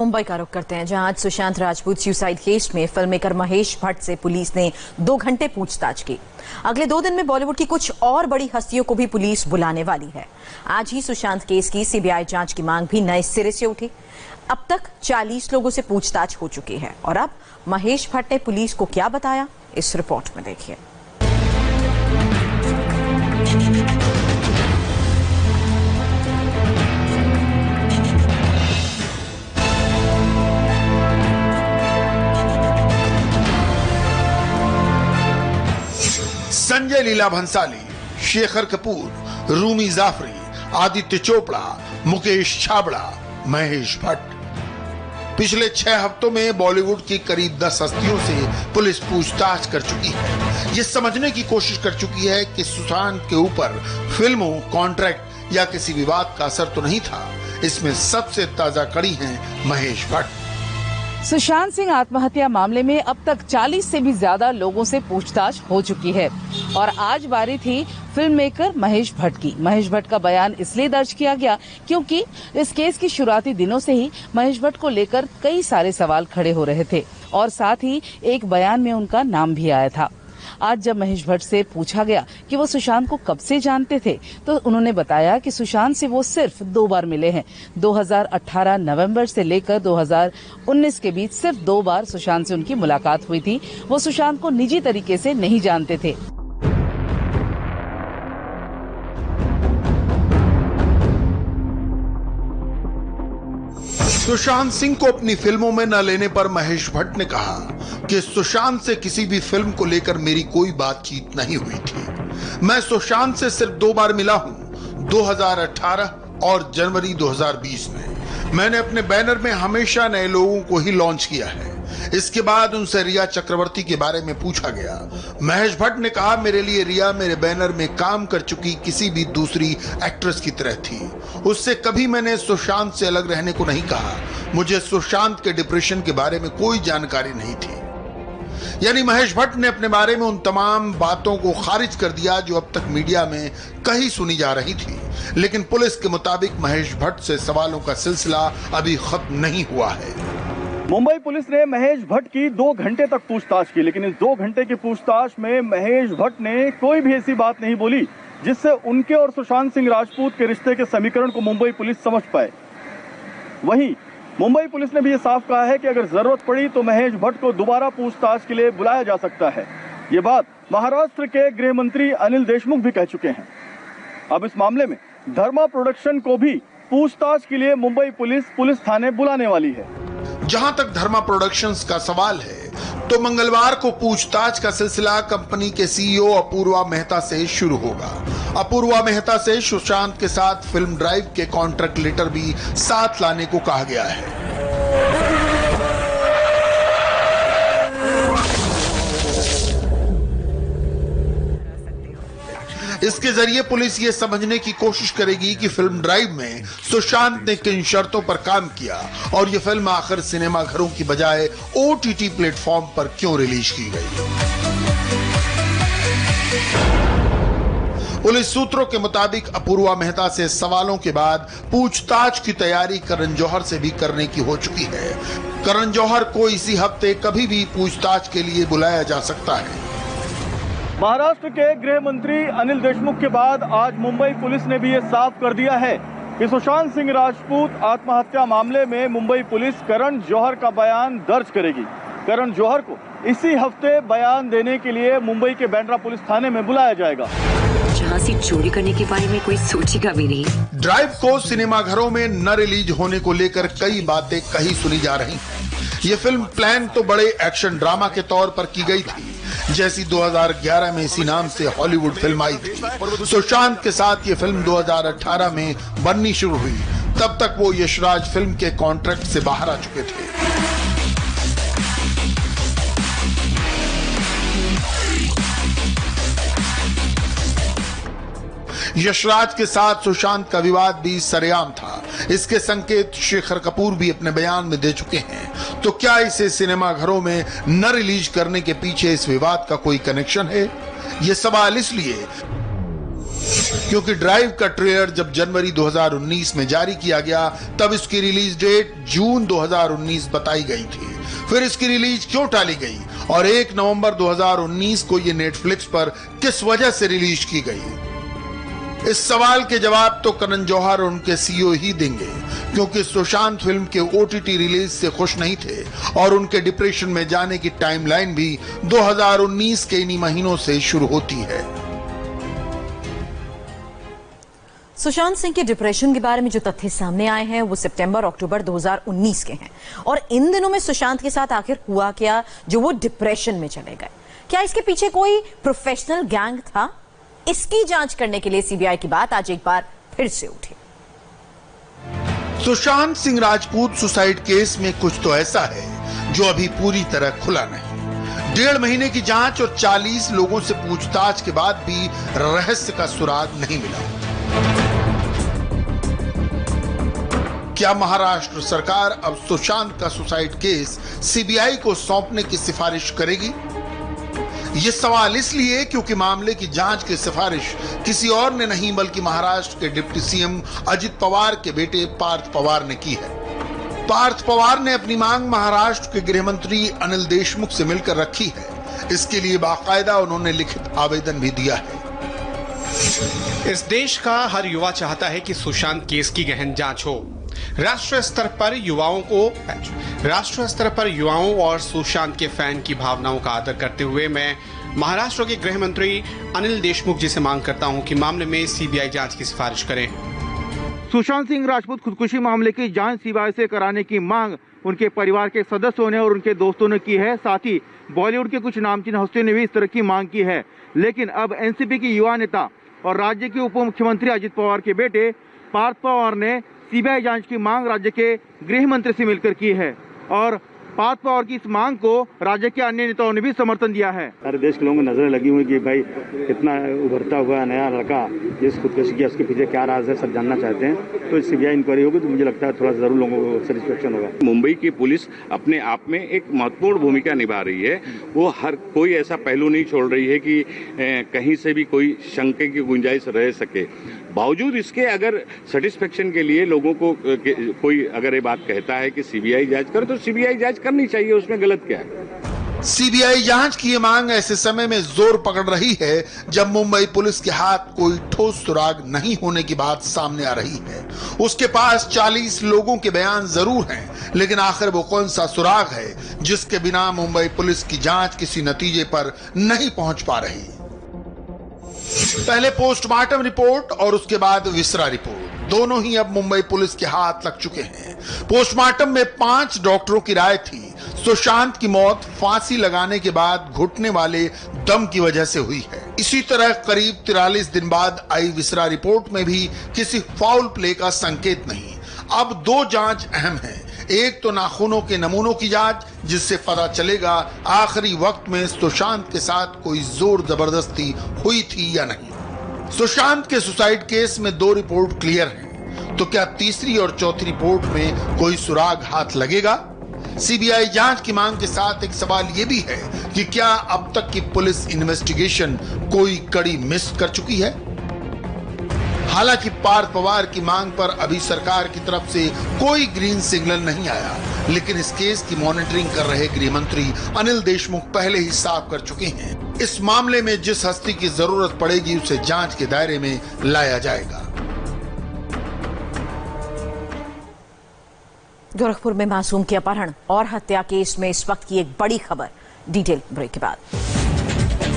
मुंबई का रुख करते हैं, जहां आज सुशांत राजपूत सुसाइड केस में फिल्म मेकर महेश भट्ट से पुलिस ने 2 घंटे पूछताछ की। अगले 2 दिन में बॉलीवुड की कुछ और बड़ी हस्तियों को भी पुलिस बुलाने वाली है। आज ही सुशांत केस की सीबीआई जांच की मांग भी नए सिरे से उठी। अब तक 40 लोगों से पूछताछ हो चुकी है और अब महेश भट्ट ने पुलिस को क्या बताया, इस रिपोर्ट में देखिए। संजय लीला भंसाली, शेखर कपूर, रूमी जाफरी, आदित्य चोपड़ा, मुकेश छाबड़ा, महेश भट्ट। पिछले 6 हफ्तों में बॉलीवुड की करीब 10 हस्तियों से पुलिस पूछताछ कर चुकी है। ये समझने की कोशिश कर चुकी है कि सुशांत के ऊपर फिल्मों, कॉन्ट्रैक्ट या किसी विवाद का असर तो नहीं था। इसमें सबसे ताजा कड़ी हैं महेश भट्ट। सुशांत सिंह आत्महत्या मामले में अब तक 40 से भी ज्यादा लोगों से पूछताछ हो चुकी है और आज बारी थी फिल्म मेकर महेश भट्ट की। महेश भट्ट का बयान इसलिए दर्ज किया गया क्योंकि इस केस की शुरुआती दिनों से ही महेश भट्ट को लेकर कई सारे सवाल खड़े हो रहे थे और साथ ही एक बयान में उनका नाम भी आया था। आज जब महेश भट्ट से पूछा गया कि वो सुशांत को कब से जानते थे, तो उन्होंने बताया कि सुशांत से वो सिर्फ 2 बार मिले हैं। 2018 नवंबर से लेकर 2019 के बीच सिर्फ 2 बार सुशांत से उनकी मुलाकात हुई थी। वो सुशांत को निजी तरीके से नहीं जानते थे। सुशांत सिंह को अपनी फिल्मों में न लेने पर महेश भट्ट ने कहा कि सुशांत से किसी भी फिल्म को लेकर मेरी कोई बातचीत नहीं हुई थी। मैं सुशांत से सिर्फ 2 बार मिला हूं, 2018 और जनवरी 2020 में। मैंने अपने बैनर में हमेशा नए लोगों को ही लॉन्च किया है। इसके बाद उनसे रिया चक्रवर्ती के बारे में पूछा गया। महेश भट्ट ने कहा, मेरे लिए रिया मेरे बैनर में काम कर चुकी किसी भी दूसरी एक्ट्रेस की तरह थी। उससे कभी मैंने सुशांत से अलग रहने को नहीं कहा। मुझे सुशांत के डिप्रेशन के बारे में कोई जानकारी नहीं थी। यानी महेश भट्ट ने अपने बारे में उन तमाम बातों को खारिज कर दिया जो अब तक मीडिया में कहीं सुनी जा रही थी। लेकिन पुलिस के मुताबिक महेश भट्ट से सवालों का सिलसिला अभी खत्म नहीं हुआ है। मुंबई पुलिस ने महेश भट्ट की 2 घंटे तक पूछताछ की, लेकिन इस 2 घंटे की पूछताछ में महेश भट्ट ने कोई भी ऐसी बात नहीं बोली जिससे उनके और सुशांत सिंह राजपूत के रिश्ते के समीकरण को मुंबई पुलिस समझ पाए। वहीं मुंबई पुलिस ने भी ये साफ कहा है कि अगर जरूरत पड़ी तो महेश भट्ट को दोबारा पूछताछ के लिए बुलाया जा सकता है। ये बात महाराष्ट्र के गृह मंत्री अनिल देशमुख भी कह चुके हैं। अब इस मामले में धर्मा प्रोडक्शन को भी पूछताछ के लिए मुंबई पुलिस थाने बुलाने वाली है। जहां तक धर्मा प्रोडक्शंस का सवाल है, तो मंगलवार को पूछताछ का सिलसिला कंपनी के सीईओ अपूर्वा मेहता से शुरू होगा। अपूर्वा मेहता से सुशांत के साथ फिल्म ड्राइव के कॉन्ट्रैक्ट लेटर भी साथ लाने को कहा गया है। इसके जरिए पुलिस ये समझने की कोशिश करेगी कि फिल्म ड्राइव में सुशांत ने किन शर्तों पर काम किया और ये फिल्म आखिर सिनेमा घरों की बजाय OTT प्लेटफॉर्म पर क्यों रिलीज की गई। पुलिस सूत्रों के मुताबिक अपूर्वा मेहता से सवालों के बाद पूछताछ की तैयारी करण जौहर से भी करने की हो चुकी है। करण जौहर को इसी हफ्ते कभी भी पूछताछ के लिए बुलाया जा सकता है। महाराष्ट्र के गृह मंत्री अनिल देशमुख के बाद आज मुंबई पुलिस ने भी ये साफ कर दिया है कि सुशांत सिंह राजपूत आत्महत्या मामले में मुंबई पुलिस करण जौहर का बयान दर्ज करेगी। करण जौहर को इसी हफ्ते बयान देने के लिए मुंबई के बांद्रा पुलिस थाने में बुलाया जाएगा। झांसी चोरी करने के बारे में कोई सोचेगा भी नहीं। ड्राइव को सिनेमाघरों में न रिलीज होने को लेकर कई बातें कहीं सुनी जा रही हैं। ये फिल्म प्लान तो बड़े एक्शन ड्रामा के तौर पर की गई थी, जैसी 2011 में इसी नाम से हॉलीवुड फिल्म आई थी। सुशांत के साथ ये फिल्म 2018 में बननी शुरू हुई। तब तक वो यशराज फिल्म के कॉन्ट्रैक्ट से बाहर आ चुके थे। यशराज के साथ सुशांत का विवाद भी सरेआम था। इसके संकेत शेखर कपूर भी अपने बयान में दे चुके हैं। तो क्या इसे सिनेमाघरों में न रिलीज करने के पीछे इस विवाद का कोई कनेक्शन है? ये सवाल इसलिए क्योंकि ड्राइव का ट्रेलर जब जनवरी 2019 में जारी किया गया तब इसकी रिलीज डेट जून 2019 बताई गई थी। फिर इसकी रिलीज क्यों टाली गई और 1 नवंबर 2019 को ये नेटफ्लिक्स पर किस वजह से रिलीज की गई? इस सवाल के जवाब तो करण जौहर और उनके सीईओ ही देंगे, क्योंकि सुशांत फिल्म के ओटीटी रिलीज से खुश नहीं थे और उनके डिप्रेशन में जाने की टाइमलाइन भी 2019 के इन्हीं महीनों से शुरू होती है। सुशांत सिंह के डिप्रेशन के बारे में जो तथ्य सामने आए हैं वो सितंबर-अक्टूबर 2019 के हैं और इन दिनों में सुशांत के साथ आखिर हुआ क्या जो वो डिप्रेशन में चले गए? क्या इसके पीछे कोई प्रोफेशनल गैंग था? इसकी जांच करने के लिए सीबीआई की बात आज एक बार फिर से उठी। सुशांत सिंह राजपूत सुसाइड केस में कुछ तो ऐसा है जो अभी पूरी तरह खुला नहीं। 1.5 महीने की जांच और 40 लोगों से पूछताछ के बाद भी रहस्य का सुराग नहीं मिला। क्या महाराष्ट्र सरकार अब सुशांत का सुसाइड केस सीबीआई को सौंपने की सिफारिश करेगी? ये सवाल इसलिए क्योंकि मामले की जांच की सिफारिश किसी और ने नहीं बल्कि महाराष्ट्र के डिप्टी सीएम अजित पवार के बेटे पार्थ पवार ने की है। पार्थ पवार ने अपनी मांग महाराष्ट्र के गृह मंत्री अनिल देशमुख से मिलकर रखी है। इसके लिए बाकायदा उन्होंने लिखित आवेदन भी दिया है। इस देश का हर युवा चाहता है कि सुशांत केस की गहन जांच हो। राष्ट्रीय स्तर पर युवाओं और सुशांत के फैन की भावनाओं का आदर करते हुए मैं महाराष्ट्र के गृह मंत्री अनिल देशमुख जी से मांग करता हूं कि मामले में सीबीआई जांच की सिफारिश करें। सुशांत सिंह राजपूत खुदकुशी मामले की जांच सीबीआई से कराने की मांग उनके परिवार के सदस्यों ने और उनके दोस्तों ने की है। साथ ही बॉलीवुड के कुछ नामचीन हस्तियों ने भी इस तरह की मांग की है। लेकिन अब एनसीपी की युवा नेता और राज्य के उप मुख्यमंत्री अजित पवार के बेटे पार्थ पवार ने सीबीआई जांच की मांग राज्य के गृह मंत्री से मिलकर की है और पार्थ पवार की इस मांग को राज्य के अन्य नेताओं ने भी समर्थन दिया है। सारे देश के लोगों को नजरें लगी हुई कि भाई इतना उभरता हुआ नया लड़का जिस खुदकुशी किया उसके पीछे क्या राज है सब जानना चाहते हैं। तो सीबीआई इंक्वायरी होगी तो मुझे लगता है थोड़ा जरूर लोगों को सेटिस्फेक्शन होगा। मुंबई की पुलिस अपने आप में एक महत्वपूर्ण भूमिका निभा रही है। वो हर कोई ऐसा पहलू नहीं छोड़ रही है कि कहीं से भी कोई शंके की गुंजाइश रह सके। बावजूद इसके अगर सेटिस्फेक्शन के लिए लोगों को कोई अगर ये बात कहता है कि सीबीआई जांच करे तो सीबीआई जांच करनी चाहिए, उसमें गलत क्या है? सीबीआई जांच की ये मांग ऐसे समय में जोर पकड़ रही है जब मुंबई पुलिस के हाथ कोई ठोस सुराग नहीं होने की बात सामने आ रही है। उसके पास 40 लोगों के बयान जरूर हैं, लेकिन आखिर वो कौन सा सुराग है जिसके बिना मुंबई पुलिस की जांच किसी नतीजे पर नहीं पहुंच पा रही? पहले पोस्टमार्टम रिपोर्ट और उसके बाद विसरा रिपोर्ट दोनों ही अब मुंबई पुलिस के हाथ लग चुके हैं। पोस्टमार्टम में 5 डॉक्टरों की राय थी सुशांत की मौत फांसी लगाने के बाद घुटने वाले दम की वजह से हुई है। इसी तरह करीब 43 दिन बाद आई विसरा रिपोर्ट में भी किसी फाउल प्ले का संकेत नहीं। अब 2 जांच अहम है। एक तो नाखूनों के नमूनों की जांच, जिससे पता चलेगा आखिरी वक्त में सुशांत के साथ कोई जोर जबरदस्ती हुई थी या नहीं। सुशांत के सुसाइड केस में 2 रिपोर्ट क्लियर हैं, तो क्या तीसरी और चौथी रिपोर्ट में कोई सुराग हाथ लगेगा? सीबीआई जांच की मांग के साथ एक सवाल यह भी है कि क्या अब तक की पुलिस इन्वेस्टिगेशन कोई कड़ी मिस कर चुकी है? हालांकि पार्थ पवार की मांग पर अभी सरकार की तरफ से कोई ग्रीन सिग्नल नहीं आया, लेकिन इस केस की मॉनिटरिंग कर रहे गृह मंत्री अनिल देशमुख पहले ही साफ कर चुके हैं। इस मामले में जिस हस्ती की जरूरत पड़ेगी उसे जांच के दायरे में लाया जाएगा। गोरखपुर में मासूम के अपहरण और हत्या केस में इस वक्त की एक बड़ी खबर। डिटेल ब्रेक के बाद।